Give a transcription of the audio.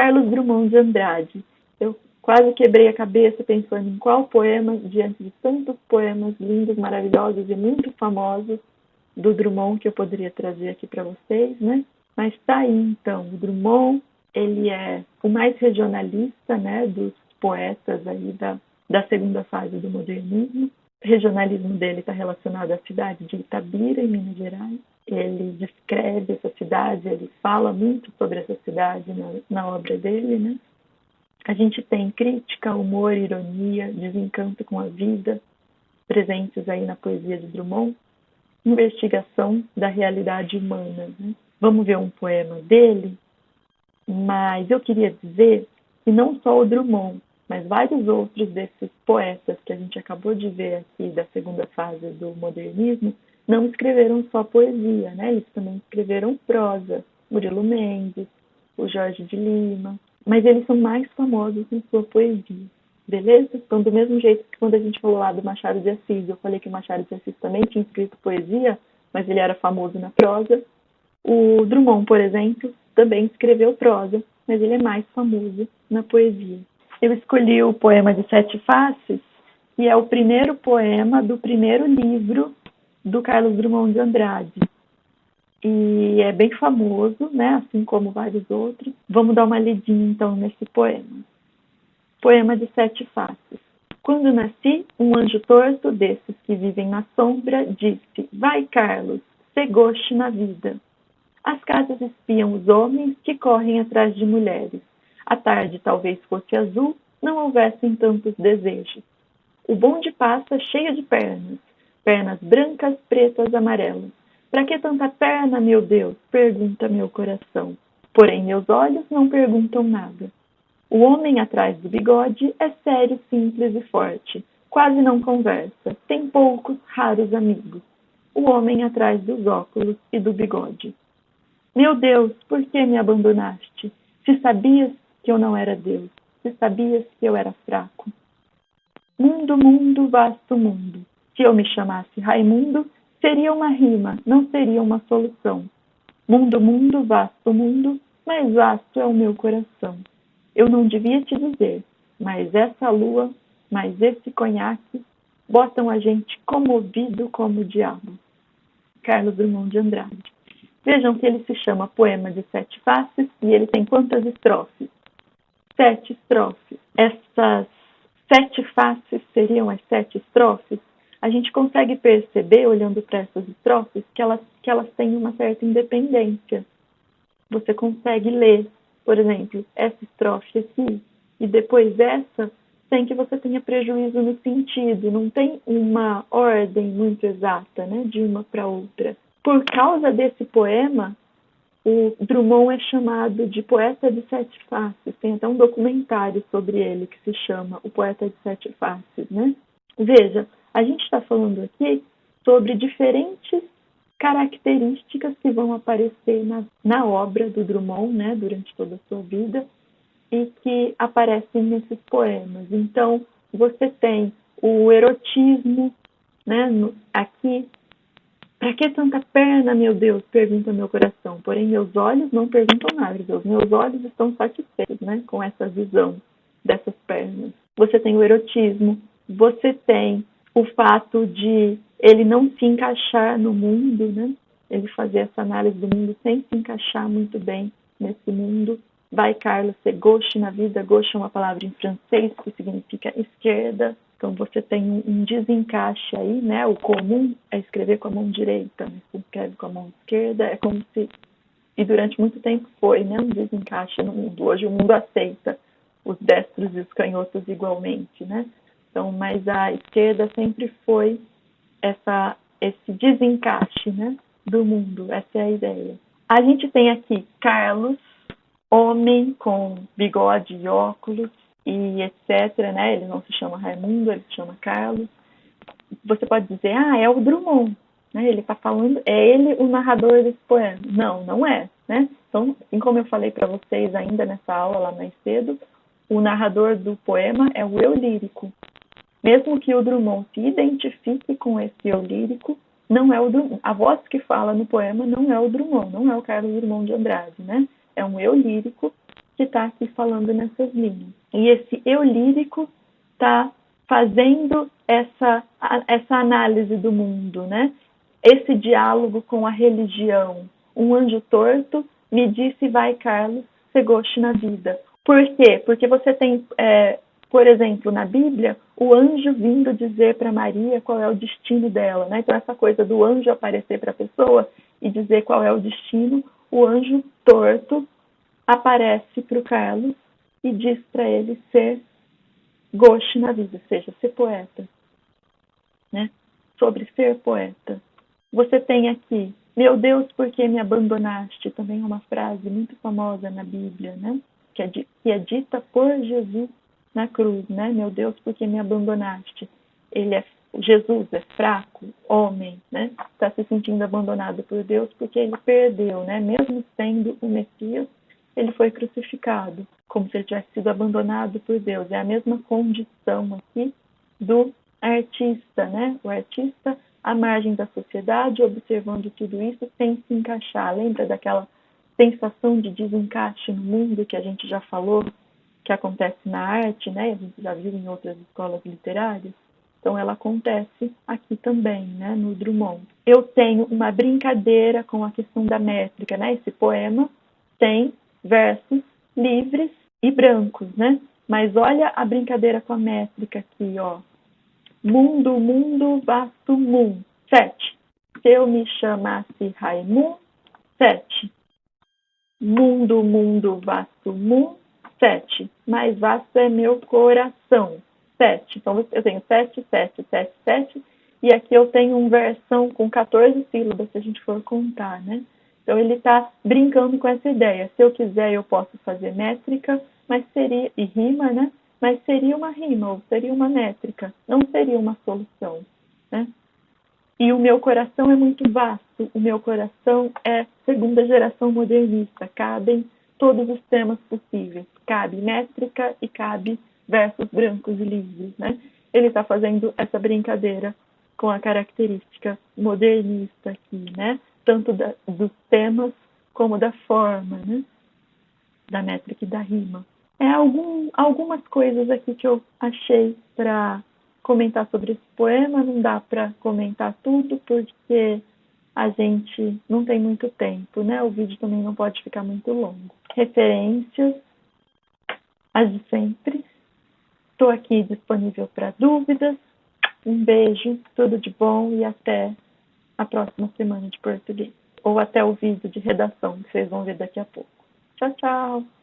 Carlos Drummond de Andrade. Eu quase quebrei a cabeça pensando em qual poema, diante de tantos poemas lindos, maravilhosos e muito famosos do Drummond que eu poderia trazer aqui para vocês, né? Mas tá aí, então, o Drummond, ele é o mais regionalista, né, dos poetas aí da segunda fase do modernismo. O regionalismo dele está relacionado à cidade de Itabira, em Minas Gerais. Ele descreve essa cidade, ele fala muito sobre essa cidade na obra dele, né? A gente tem crítica, humor, ironia, desencanto com a vida, presentes aí na poesia de Drummond, investigação da realidade humana, né? Vamos ver um poema dele, mas eu queria dizer que não só o Drummond, mas vários outros desses poetas que a gente acabou de ver aqui da segunda fase do modernismo não escreveram só poesia, né? Eles também escreveram prosa. Murilo Mendes, o Jorge de Lima, mas eles são mais famosos em sua poesia, beleza? Então, do mesmo jeito que quando a gente falou lá do Machado de Assis, eu falei que o Machado de Assis também tinha escrito poesia, mas ele era famoso na prosa. O Drummond, por exemplo, também escreveu prosa, mas ele é mais famoso na poesia. Eu escolhi o poema de Sete Faces, que é o primeiro poema do primeiro livro do Carlos Drummond de Andrade. E é bem famoso, né? Assim como vários outros. Vamos dar uma lidinha, então, nesse poema. Poema de Sete Faces. Quando nasci, um anjo torto desses que vivem na sombra disse: vai, Carlos, sê goste na vida. As casas espiam os homens que correm atrás de mulheres. A tarde talvez fosse azul, não houvessem tantos desejos. O bonde passa cheio de pernas, pernas brancas, pretas, amarelas. Para que tanta perna, meu Deus? Pergunta meu coração. Porém, meus olhos não perguntam nada. O homem atrás do bigode é sério, simples e forte. Quase não conversa. Tem poucos, raros amigos. O homem atrás dos óculos e do bigode. Meu Deus, por que me abandonaste? Se sabias que eu não era Deus, se sabias que eu era fraco. Mundo, mundo, vasto mundo. Se eu me chamasse Raimundo, seria uma rima, não seria uma solução. Mundo, mundo, vasto mundo, mais vasto é o meu coração. Eu não devia te dizer, mas essa lua, mais esse conhaque, botam a gente comovido como o diabo. Carlos Drummond de Andrade. Vejam que ele se chama Poema de Sete Faces e ele tem quantas estrofes? 7 estrofes. Essas 7 faces seriam as 7 estrofes. A gente consegue perceber, olhando para essas estrofes, que elas têm uma certa independência. Você consegue ler, por exemplo, essa estrofe aqui, e depois essa, sem que você tenha prejuízo no sentido. Não tem uma ordem muito exata, né, de uma para outra. Por causa desse poema, o Drummond é chamado de poeta de sete faces. Tem até um documentário sobre ele que se chama O Poeta de Sete Faces, né? Veja, a gente está falando aqui sobre diferentes características que vão aparecer na obra do Drummond, né, durante toda a sua vida, e que aparecem nesses poemas. Então, você tem o erotismo, né, aqui. Para que tanta perna, meu Deus? Pergunta meu coração. Porém, meus olhos não perguntam nada. Os meus olhos estão satisfeitos, né, com essa visão dessas pernas. Você tem o erotismo. Você tem o fato de ele não se encaixar no mundo, né? Ele fazer essa análise do mundo sem se encaixar muito bem nesse mundo. Vai, Carlos, ser gauche na vida. Gauche é uma palavra em francês que significa esquerda. Então, você tem um desencaixe aí, né? O comum é escrever com a mão direita, né? Se escreve com a mão esquerda, é como se... E durante muito tempo foi, né? Um desencaixe no mundo. Hoje o mundo aceita os destros e os canhotos igualmente, né? Então, mas a esquerda sempre foi esse desencaixe, né? Do mundo. Essa é a ideia. A gente tem aqui Carlos, homem com bigode e óculos, e etc, né? Ele não se chama Raimundo, ele se chama Carlos. Você pode dizer, é o Drummond, né? Ele está falando, é ele o narrador desse poema. Não, não é, né? Então, assim como eu falei para vocês ainda nessa aula lá mais cedo, o narrador do poema é o eu lírico. Mesmo que o Drummond se identifique com esse eu lírico, não é o Drummond. A voz que fala no poema não é o Drummond, não é o Carlos Drummond de Andrade, né? É um eu lírico que está aqui falando nessas linhas. E esse eu lírico está fazendo essa análise do mundo, né? Esse diálogo com a religião. Um anjo torto me disse, vai, Carlos, ser goste na vida. Por quê? Porque você tem, por exemplo, na Bíblia, o anjo vindo dizer para Maria qual é o destino dela, né? Então, essa coisa do anjo aparecer para a pessoa e dizer qual é o destino, o anjo torto aparece para o Carlos e diz para ele ser goste na vida, ou seja, ser poeta, né? Sobre ser poeta. Você tem aqui, meu Deus, por que me abandonaste? Também é uma frase muito famosa na Bíblia, né? Que é dita por Jesus na cruz, né? Meu Deus, por que me abandonaste? Jesus é fraco, homem, né? Está se sentindo abandonado por Deus porque ele perdeu, né? Mesmo sendo o Messias, ele foi crucificado, como se ele tivesse sido abandonado por Deus. É a mesma condição aqui do artista, né? O artista à margem da sociedade, observando tudo isso sem se encaixar. Lembra daquela sensação de desencaixe no mundo que a gente já falou, que acontece na arte, né? A gente já viu em outras escolas literárias. Então, ela acontece aqui também, né? No Drummond. Eu tenho uma brincadeira com a questão da métrica, né? Esse poema tem versos livres e brancos, né? Mas olha a brincadeira com a métrica aqui, ó. Mundo, mundo, vasto, mum. 7. Se eu me chamasse Raimundo, 7. Mundo, mundo, vasto, mum. 7. Mais vasto é meu coração. 7. Então, eu tenho 7, 7, 7, 7. E aqui eu tenho um versão com 14 sílabas, se a gente for contar, né? Então, ele está brincando com essa ideia. Se eu quiser, eu posso fazer métrica, mas seria, e rima, né? Mas seria uma rima, ou seria uma métrica. Não seria uma solução, né? E o meu coração é muito vasto. O meu coração é segunda geração modernista. Cabem todos os temas possíveis. Cabe métrica e cabe versos brancos e livres, né? Ele está fazendo essa brincadeira com a característica modernista aqui, né? Tanto dos temas como da forma, né? Da métrica e da rima. Algumas coisas aqui que eu achei para comentar sobre esse poema. Não dá para comentar tudo porque a gente não tem muito tempo, né? O vídeo também não pode ficar muito longo. Referências, as de sempre. Estou aqui disponível para dúvidas. Um beijo, tudo de bom e até a próxima semana de português. Ou até o vídeo de redação que vocês vão ver daqui a pouco. Tchau, tchau!